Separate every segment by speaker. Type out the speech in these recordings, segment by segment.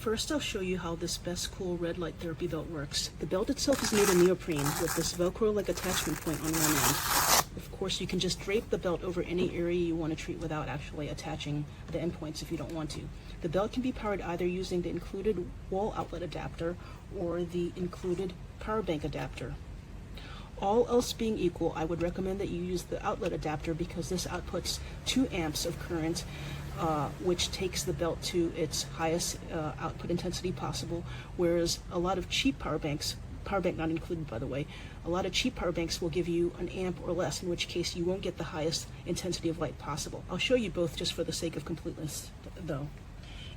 Speaker 1: First, I'll show you how this Bestqool red light therapy belt works. The belt itself is made of neoprene with this Velcro-like attachment point on one end. Of course, you can just drape the belt over any area you want to treat without actually attaching the endpoints if you don't want to. The belt can be powered either using the included wall outlet adapter or the included power bank adapter. All else being equal, I would recommend that you use the outlet adapter because this outputs 2 amps of current, which takes the belt to its highest output intensity possible, whereas a lot of cheap power bank not included by the way, a lot of cheap power banks will give you an amp or less, in which case you won't get the highest intensity of light possible. I'll show you both just for the sake of completeness though.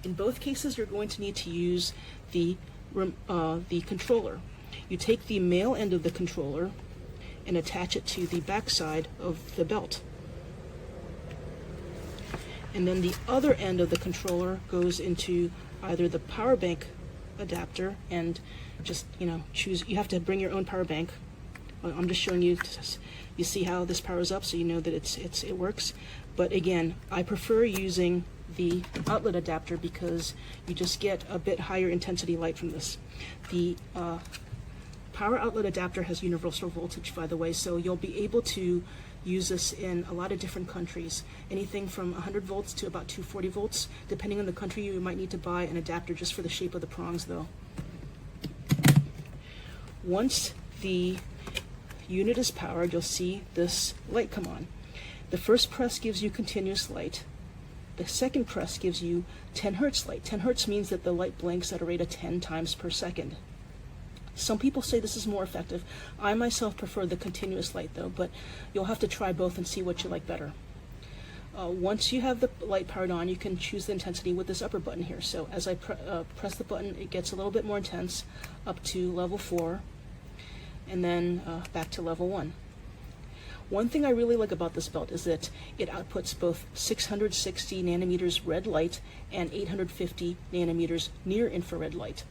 Speaker 1: In both cases, you're going to need to use the controller. You take the male end of the controller and attach it to the back side of the belt. And then the other end of the controller goes into either the power bank adapter and just, choose, you have to bring your own power bank. I'm just showing you, you see how this powers up so you know that it works. But again, I prefer using the outlet adapter because you just get a bit higher intensity light from this. The power outlet adapter has universal voltage, by the way, so you'll be able to use this in a lot of different countries. Anything from 100 volts to about 240 volts. Depending on the country, you might need to buy an adapter just for the shape of the prongs though. Once the unit is powered, you'll see this light come on. The first press gives you continuous light. The second press gives you 10 hertz light. 10 hertz means that the light blinks at a rate of 10 times per second. Some people say this is more effective. I myself prefer the continuous light though, but you'll have to try both and see what you like better. Once you have the light powered on, you can choose the intensity with this upper button here. So as I press the button, it gets a little bit more intense up to level 4 and then back to level 1. One thing I really like about this belt is that it outputs both 660 nanometers red light and 850 nanometers near infrared light.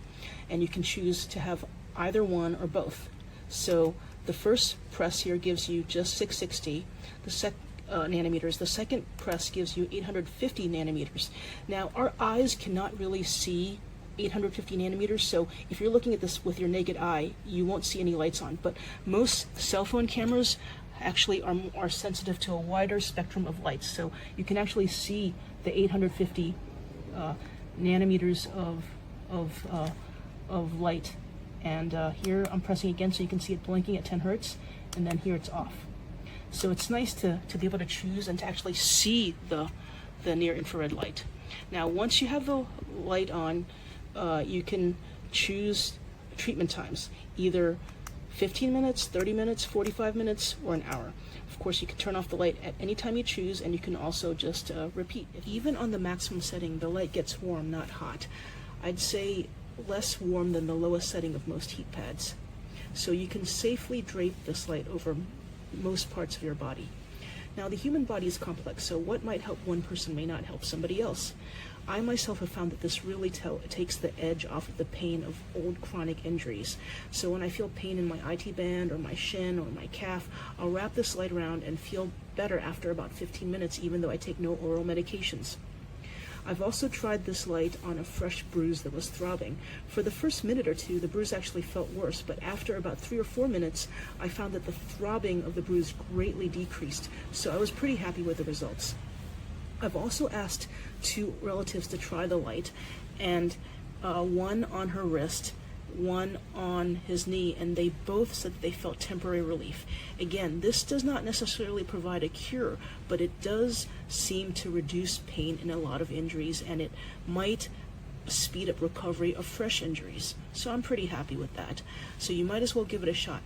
Speaker 1: And you can choose to have either one or both. So the first press here gives you just 660 nanometers. The second press gives you 850 nanometers. Now our eyes cannot really see 850 nanometers, so if you're looking at this with your naked eye, you won't see any lights on. But most cell phone cameras actually are sensitive to a wider spectrum of lights, so you can actually see the 850 nanometers of light. And here I'm pressing again so you can see it blinking at 10 hertz, and then here it's off. So it's nice to be able to choose and to actually see the near infrared light. Now once you have the light on, you can choose treatment times, either 15 minutes, 30 minutes, 45 minutes, or an hour. Of course, you can turn off the light at any time you choose, and you can also just repeat. Even on the maximum setting, the light gets warm, not hot. I'd say less warm than the lowest setting of most heat pads. So you can safely drape this light over most parts of your body. Now the human body is complex, so what might help one person may not help somebody else. I myself have found that this really takes the edge off of the pain of old chronic injuries. So when I feel pain in my IT band or my shin or my calf, I'll wrap this light around and feel better after about 15 minutes, even though I take no oral medications. I've also tried this light on a fresh bruise that was throbbing. For the first minute or two, the bruise actually felt worse, but after about 3 or 4 minutes, I found that the throbbing of the bruise greatly decreased, so I was pretty happy with the results. I've also asked 2 relatives to try the light, and one on her wrist, one on his knee, and they both said that they felt temporary relief. Again, this does not necessarily provide a cure, but it does seem to reduce pain in a lot of injuries, and it might speed up recovery of fresh injuries. So I'm pretty happy with that. So you might as well give it a shot.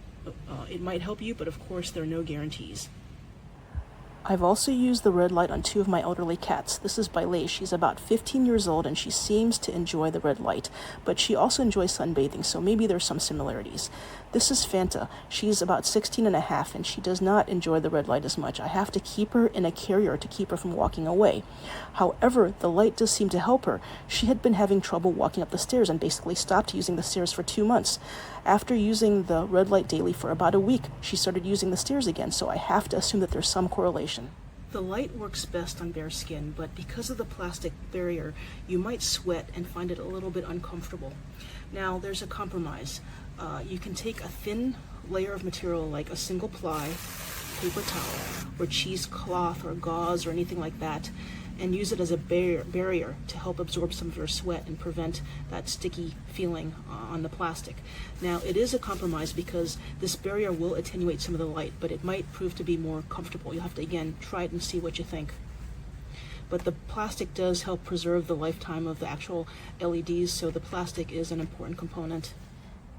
Speaker 1: It might help you, but of course there are no guarantees. I've also used the red light on 2 of my elderly cats. This is Bailey. She's about 15 years old and she seems to enjoy the red light, but she also enjoys sunbathing, so maybe there's some similarities. This is Fanta. She's about 16 and a half and she does not enjoy the red light as much. I have to keep her in a carrier to keep her from walking away. However, the light does seem to help her. She had been having trouble walking up the stairs and basically stopped using the stairs for 2 months. After using the red light daily for about a week, she started using the stairs again, so I have to assume that there's some correlation. The light works best on bare skin, but because of the plastic barrier, you might sweat and find it a little bit uncomfortable. Now, there's a compromise. You can take a thin layer of material like a single ply, paper towel, or cheesecloth or gauze or anything like that, and use it as a barrier to help absorb some of your sweat and prevent that sticky feeling on the plastic. Now, it is a compromise because this barrier will attenuate some of the light, but it might prove to be more comfortable. You'll have to, again, try it and see what you think. But the plastic does help preserve the lifetime of the actual LEDs, so the plastic is an important component.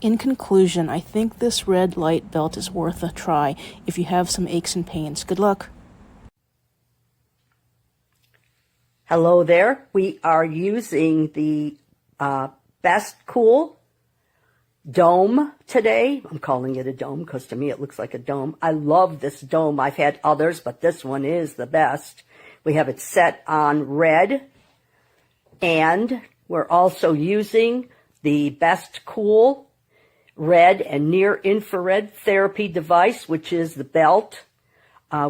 Speaker 1: In conclusion, I think this red light belt is worth a try if you have some aches and pains. Good luck.
Speaker 2: Hello there. We are using the Bestqool dome today. I'm calling it a dome because to me it looks like a dome. I love this dome. I've had others, but this one is the best. We have it set on red, and we're also using the Bestqool red and near infrared therapy device, which is the belt.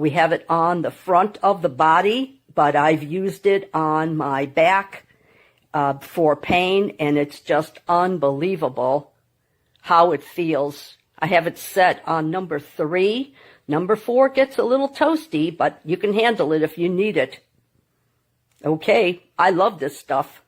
Speaker 2: We have it on the front of the body, but I've used it on my back for pain, and it's just unbelievable how it feels. I have it set on number 3. Number 4 gets a little toasty, but you can handle it if you need it. Okay, I love this stuff.